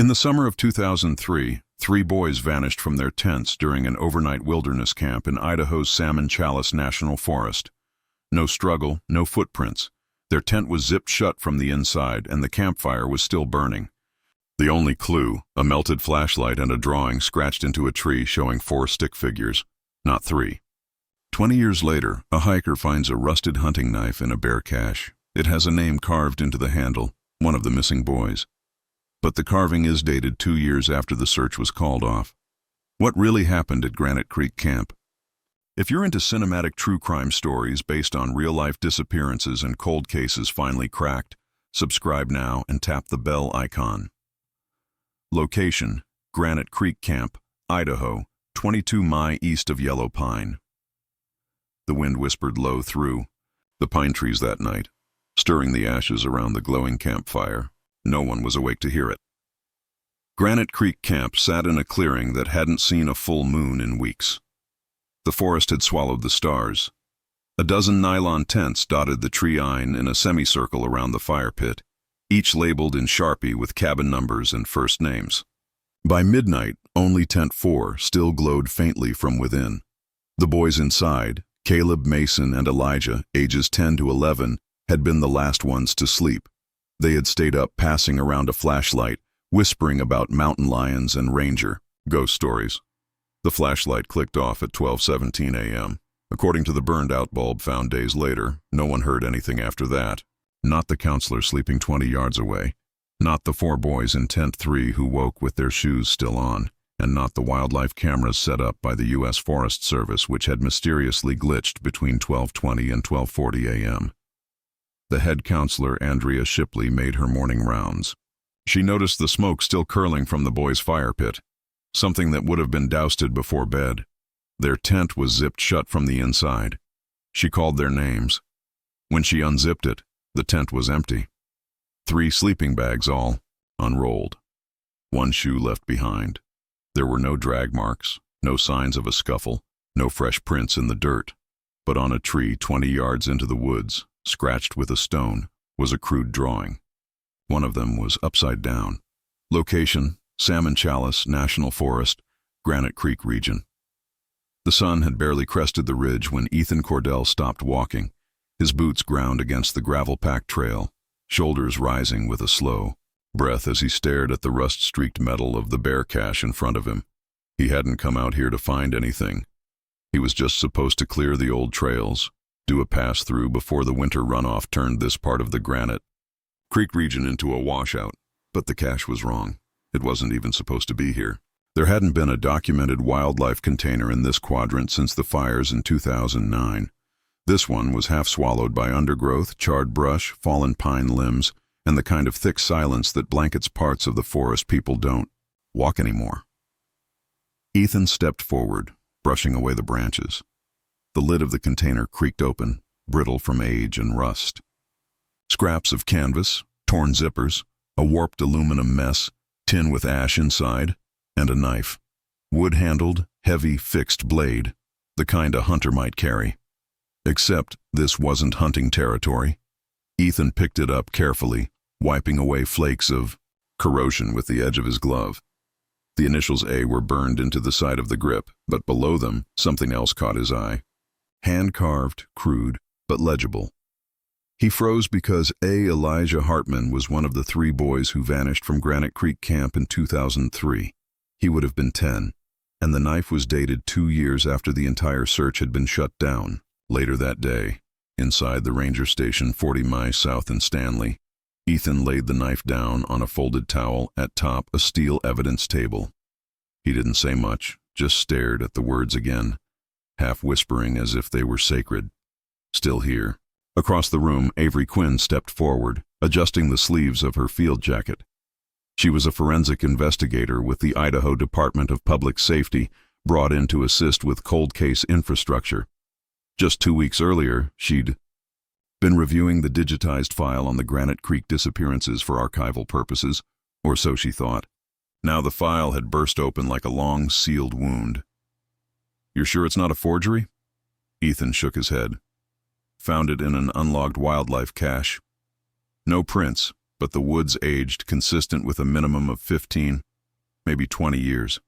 In the summer of 2003, 3 boys vanished from their tents during an overnight wilderness camp in Idaho's Salmon-Challis National Forest. No struggle, no footprints. Their tent was zipped shut from the inside, and the campfire was still burning. The only clue, a melted flashlight and a drawing scratched into a tree showing 4 stick figures, not 3. 20 years later, a hiker finds a rusted hunting knife in a bear cache. It has a name carved into the handle, one of the missing boys. But the carving is dated 2 years after the search was called off. What really happened at Granite Creek Camp? If you're into cinematic true crime stories based on real-life disappearances and cold cases finally cracked, subscribe now and tap the bell icon. Location: Granite Creek Camp, Idaho, 22 mi east of Yellow Pine. The wind whispered low through the pine trees that night, stirring the ashes around the glowing campfire. No one was awake to hear it. Granite Creek Camp sat in a clearing that hadn't seen a full moon in weeks. The forest had swallowed the stars. A dozen nylon tents dotted the tree line in a semicircle around the fire pit, each labeled in Sharpie with cabin numbers and first names. By midnight, only Tent 4 still glowed faintly from within. The boys inside, Caleb, Mason, and Elijah, ages 10 to 11, had been the last ones to sleep. They had stayed up passing around a flashlight, whispering about mountain lions and ranger ghost stories. The flashlight clicked off at 12:17 a.m. According to the burned-out bulb found days later, no one heard anything after that. Not the counselor sleeping 20 yards away, not the 4 boys in Tent 3 who woke with their shoes still on, and not the wildlife cameras set up by the U.S. Forest Service which had mysteriously glitched between 12:20 and 12:40 a.m. The head counselor, Andrea Shipley, made her morning rounds. She noticed the smoke still curling from the boys' fire pit, something that would have been doused before bed. Their tent was zipped shut from the inside. She called their names. When she unzipped it, the tent was empty. 3 sleeping bags all unrolled. 1 shoe left behind. There were no drag marks, no signs of a scuffle, no fresh prints in the dirt. But on a tree 20 yards into the woods, scratched with a stone, was a crude drawing. One of them was upside down. Location: Salmon-Challis National Forest, Granite Creek region. The sun had barely crested the ridge when Ethan Cordell stopped walking, his boots ground against the gravel-packed trail, shoulders rising with a slow breath as he stared at the rust-streaked metal of the bear cache in front of him. He hadn't come out here to find anything. He was just supposed to clear the old trails, do a pass-through before the winter runoff turned this part of the Granite Creek region into a washout. But the cache was wrong. It wasn't even supposed to be here. There hadn't been a documented wildlife container in this quadrant since the fires in 2009. This one was half swallowed by undergrowth, charred brush, fallen pine limbs, and the kind of thick silence that blankets parts of the forest people don't walk anymore. Ethan stepped forward, brushing away the branches. The lid of the container creaked open, brittle from age and rust. Scraps of canvas, torn zippers, a warped aluminum mess, tin with ash inside, and a knife. Wood-handled, heavy, fixed blade, the kind a hunter might carry. Except this wasn't hunting territory. Ethan picked it up carefully, wiping away flakes of corrosion with the edge of his glove. The initials A were burned into the side of the grip, but below them, something else caught his eye. Hand-carved, crude, but legible. He froze because A. Elijah Hartman was one of the 3 boys who vanished from Granite Creek Camp in 2003. He would have been 10, and the knife was dated 2 years after the entire search had been shut down. Later that day, inside the ranger station 40 miles south in Stanley, Ethan laid the knife down on a folded towel atop a steel evidence table. He didn't say much, just stared at the words again, half whispering as if they were sacred. Still here. Across the room, Avery Quinn stepped forward, adjusting the sleeves of her field jacket. She was a forensic investigator with the Idaho Department of Public Safety, brought in to assist with cold case infrastructure. Just 2 weeks earlier, she'd been reviewing the digitized file on the Granite Creek disappearances for archival purposes, or so she thought. Now the file had burst open like a long, sealed wound. "You're sure it's not a forgery?" Ethan shook his head. "Found it in an unlogged wildlife cache. No prints, but the woods aged consistent with a minimum of 15, maybe 20 years.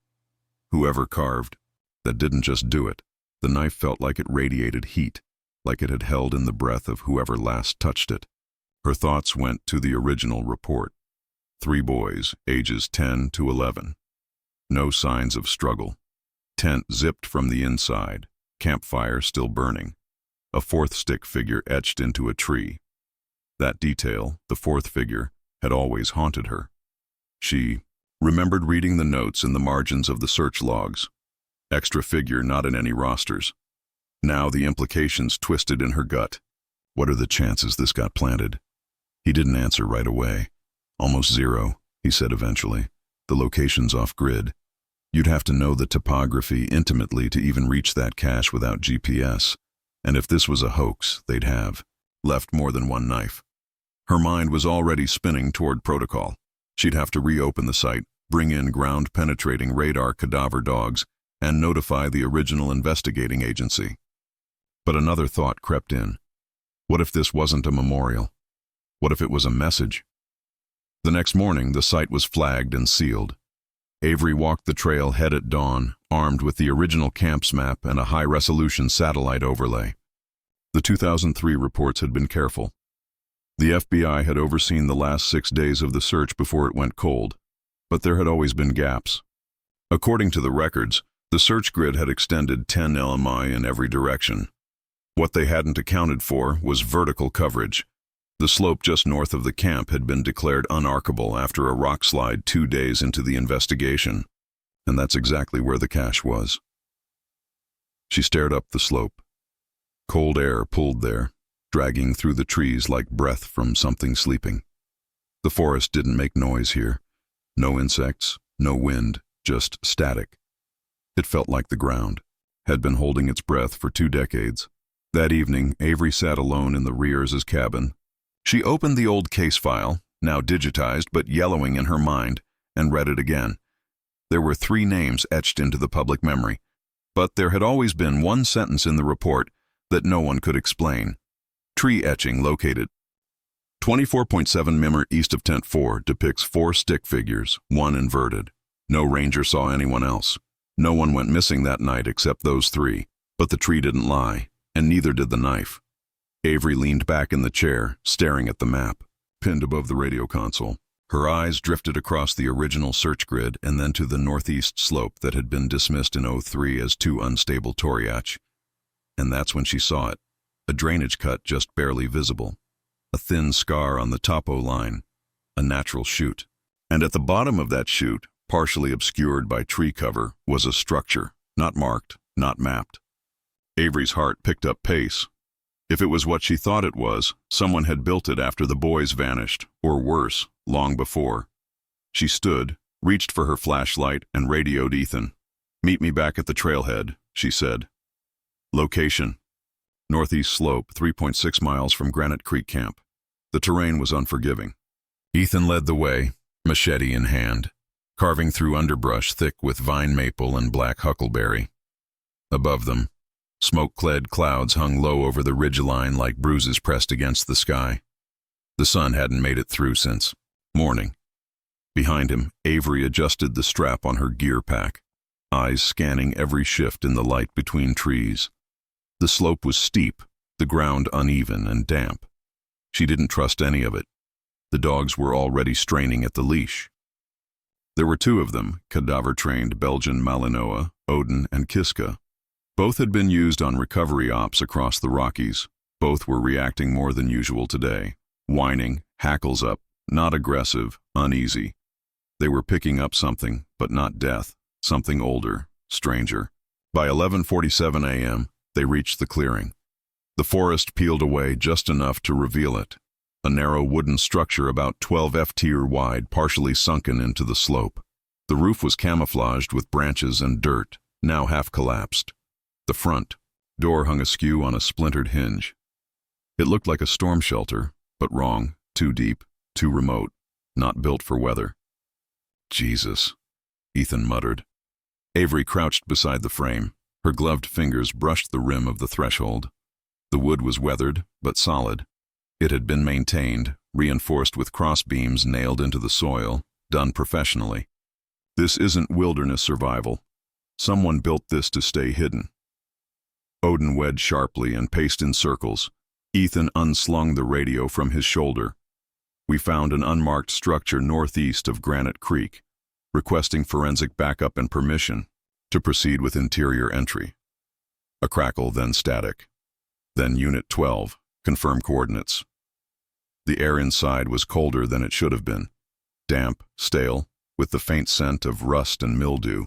Whoever carved, that didn't just do it. The knife felt like it radiated heat, like it had held in the breath of whoever last touched it. Her thoughts went to the original report. 3 boys, ages 10 to 11. No signs of struggle. Tent zipped from the inside, campfire still burning. A 4th stick figure etched into a tree. That detail, the 4th figure, had always haunted her. She remembered reading the notes in the margins of the search logs. Extra figure not in any rosters. Now the implications twisted in her gut. What are the chances this got planted? He didn't answer right away. Almost 0, he said eventually. The location's off-grid. You'd have to know the topography intimately to even reach that cache without GPS. And if this was a hoax, they'd have left more than one knife. Her mind was already spinning toward protocol. She'd have to reopen the site, bring in ground-penetrating radar cadaver dogs, and notify the original investigating agency. But another thought crept in. What if this wasn't a memorial? What if it was a message? The next morning, the site was flagged and sealed. Avery walked the trailhead at dawn, armed with the original camp's map and a high-resolution satellite overlay. The 2003 reports had been careful. The FBI had overseen the last 6 days of the search before it went cold, but there had always been gaps. According to the records, the search grid had extended 10 LMI in every direction. What they hadn't accounted for was vertical coverage. The slope just north of the camp had been declared unarkable after a rock slide 2 days into the investigation, and that's exactly where the cache was. She stared up the slope. Cold air pulled there, dragging through the trees like breath from something sleeping. The forest didn't make noise here. No insects, no wind, just static. It felt like the ground had been holding its breath for 2 decades. That evening, Avery sat alone in the Rears' cabin. She opened the old case file, now digitized but yellowing in her mind, and read it again. There were 3 names etched into the public memory, but there had always been one sentence in the report that no one could explain. Tree etching located. 24.7 Mimmer east of Tent 4 depicts 4 stick figures, 1 inverted. No ranger saw anyone else. No one went missing that night except those 3, but the tree didn't lie, and neither did the knife. Avery leaned back in the chair, staring at the map, pinned above the radio console. Her eyes drifted across the original search grid and then to the northeast slope that had been dismissed in '03 as too unstable Toriach. And that's when she saw it, a drainage cut just barely visible, a thin scar on the topo line, a natural chute. And at the bottom of that chute, partially obscured by tree cover, was a structure, not marked, not mapped. Avery's heart picked up pace. If it was what she thought it was, someone had built it after the boys vanished, or worse, long before. She stood, reached for her flashlight, and radioed Ethan. "Meet me back at the trailhead," she said. Location: northeast slope, 3.6 miles from Granite Creek Camp. The terrain was unforgiving. Ethan led the way, machete in hand, carving through underbrush thick with vine maple and black huckleberry. Above them, smoke-clad clouds hung low over the ridgeline like bruises pressed against the sky. The sun hadn't made it through since morning. Behind him, Avery adjusted the strap on her gear pack, eyes scanning every shift in the light between trees. The slope was steep, the ground uneven and damp. She didn't trust any of it. The dogs were already straining at the leash. There were 2 of them, cadaver-trained Belgian Malinois, Odin and Kiska. Both had been used on recovery ops across the Rockies. Both were reacting more than usual today, whining, hackles up, not aggressive, uneasy. They were picking up something, but not death, something older, stranger. By 11:47 a.m., they reached the clearing. The forest peeled away just enough to reveal it, a narrow wooden structure about 12 F-tier wide, partially sunken into the slope. The roof was camouflaged with branches and dirt, now half collapsed. The front door hung askew on a splintered hinge. It looked like a storm shelter, but wrong, too deep, too remote, not built for weather. "Jesus," Ethan muttered. Avery crouched beside the frame. Her gloved fingers brushed the rim of the threshold. The wood was weathered, but solid. It had been maintained, reinforced with cross beams nailed into the soil, done professionally. This isn't wilderness survival. Someone built this to stay hidden. Odin wedged sharply and paced in circles. Ethan unslung the radio from his shoulder. We found an unmarked structure northeast of Granite Creek, requesting forensic backup and permission to proceed with interior entry. A crackle, then static. Then Unit 12, confirm coordinates. The air inside was colder than it should have been. Damp, stale, with the faint scent of rust and mildew.